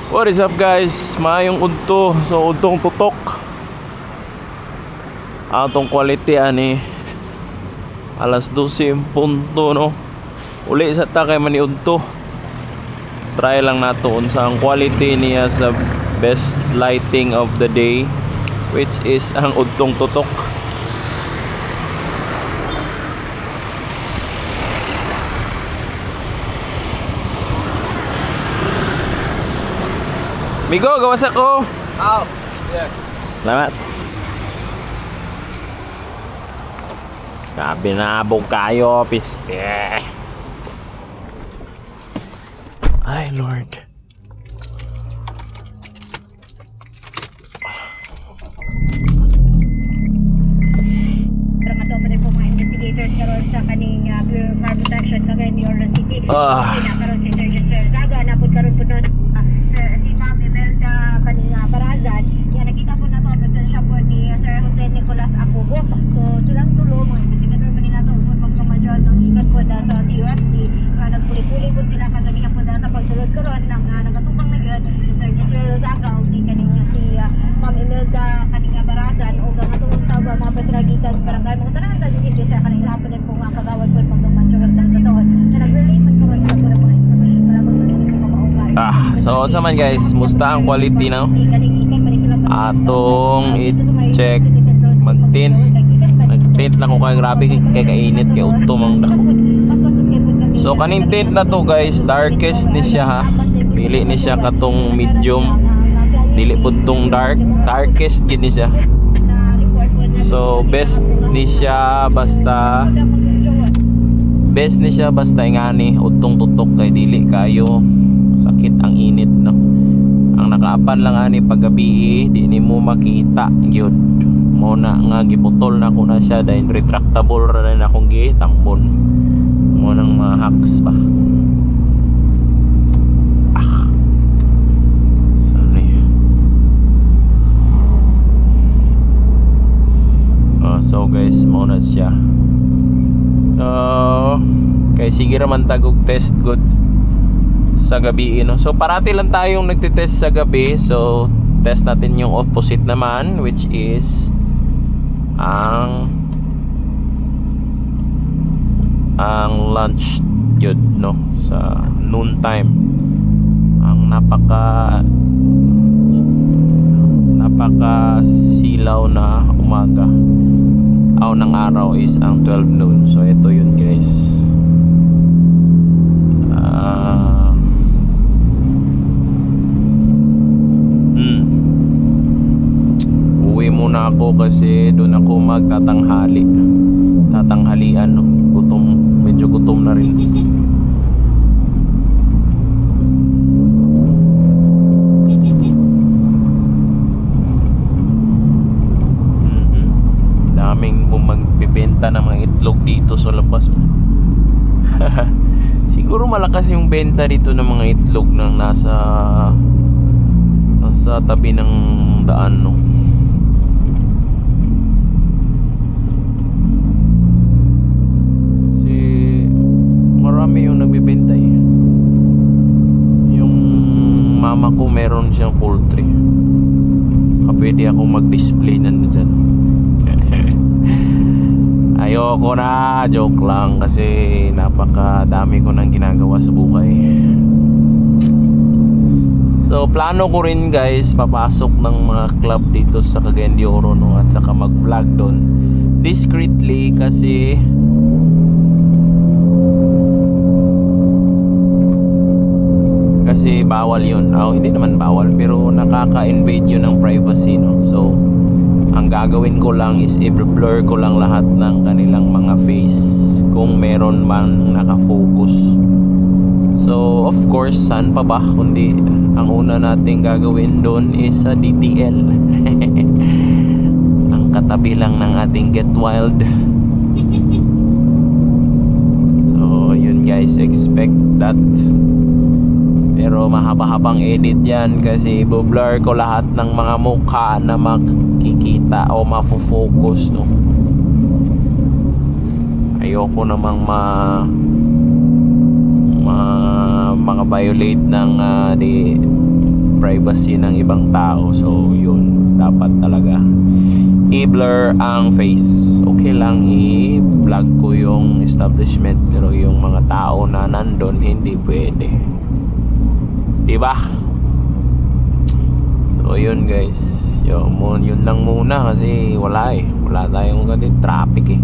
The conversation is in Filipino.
What is up guys? Maayong udto. So udtong tutok. Atong quality ani alas 12 punto no. Uli sa ta kay mani udto. Try lang nato unsa ang quality niya sa best lighting of the day, which is ang udtong tutok. Migo, gawas ako. Oh, yeah. Salamat. Binabog kayo, piste. Ay, Lord. Dramato pa rin po mga investigators karon sa kaning Bureau of Fire Protection sa New City. Karon si Sergeant Sir Zaga, napod karon po nun si Ma'am Imelda kaning Barazan. Yan, nakita po na to, presensya po ni Sir Jose Nicolas Acubo. So, silang tulo, mga investigator pa nila to, po magkamadyon ng ikat po sa CUFD. Nagpuli-puli po sila kagabihan po sa pagsulod karon ng nagatupang na yun si Sergeant Sir Zaga o si kaning si Ma'am Imelda kaning Barazan o ganatong sa mga petragitan barangay mga tanan sa dito sa kaning hapon din po nga kagawad po pagkamadyon sa doon. Na nag-relate man karon sa mga information wala po So unsa man guys, musta ang quality no? Atong i-check mag-tint lang ko kay grabe kay kainit kay udto mang dako. So kaning tint na to guys, darkest ni siya ha. Dili ni siya katong medium. Dili pud tong darkest gid ni siya. So best ni siya basta ingani udtong tutok kay dili kayo sakit ang init no. Ang nakaapan lang ani paggabi di ni mo makita gyud mo na nga giputol na ko na siya dahil retractable ra na akong gitambon mo nang mga hacks pa. Sorry. So guys, mo na siya. So kay sige raman tagog test good sa gabi no. So parati lang tayong nagtitest sa gabi. So test natin yung opposite naman, which is ang lunch yun no, sa noon time. Ang napaka silaw na umaga ng araw is ang 12 noon. So ito yun guys. Uwi muna ako kasi doon ako tatanghalian no. Medyo gutom na rin. Daming magbebenta ng mga itlog dito sa labas. Siguro malakas yung benta dito ng mga itlog nang nasa tabi ng daan no. Kasi marami yung nagbebenta eh. Yung mama ko meron siyang poultry. Pwede ako mag-display nandun dyan. Ayoko na, joke lang kasi napakadami ko nang ginagawa sa buhay. So plano ko rin guys papasok ng mga club dito sa Cagayan de Oro no, at saka mag-vlog doon discreetly kasi bawal yun. Hindi naman bawal pero nakaka-invade yun ng privacy no. So ang gagawin ko lang is i-blur ko lang lahat ng kanilang mga face kung meron man nakafocus. So of course, saan pa ba kundi ang una nating gagawin doon is sa DTL. Ang katabi lang ng ating Get Wild. So yun guys, expect that. Pero mahaba-habang edit yan kasi i-blur ko lahat ng mga mukha na makikita o mafo-focus no. Ayoko namang mga violate ng privacy ng ibang tao. So yun, dapat talaga i-blur ang face. Okay lang i-vlog ko yung establishment, pero yung mga tao na nandun hindi pwede, diba? So yun guys, yun lang muna kasi wala tayong traffic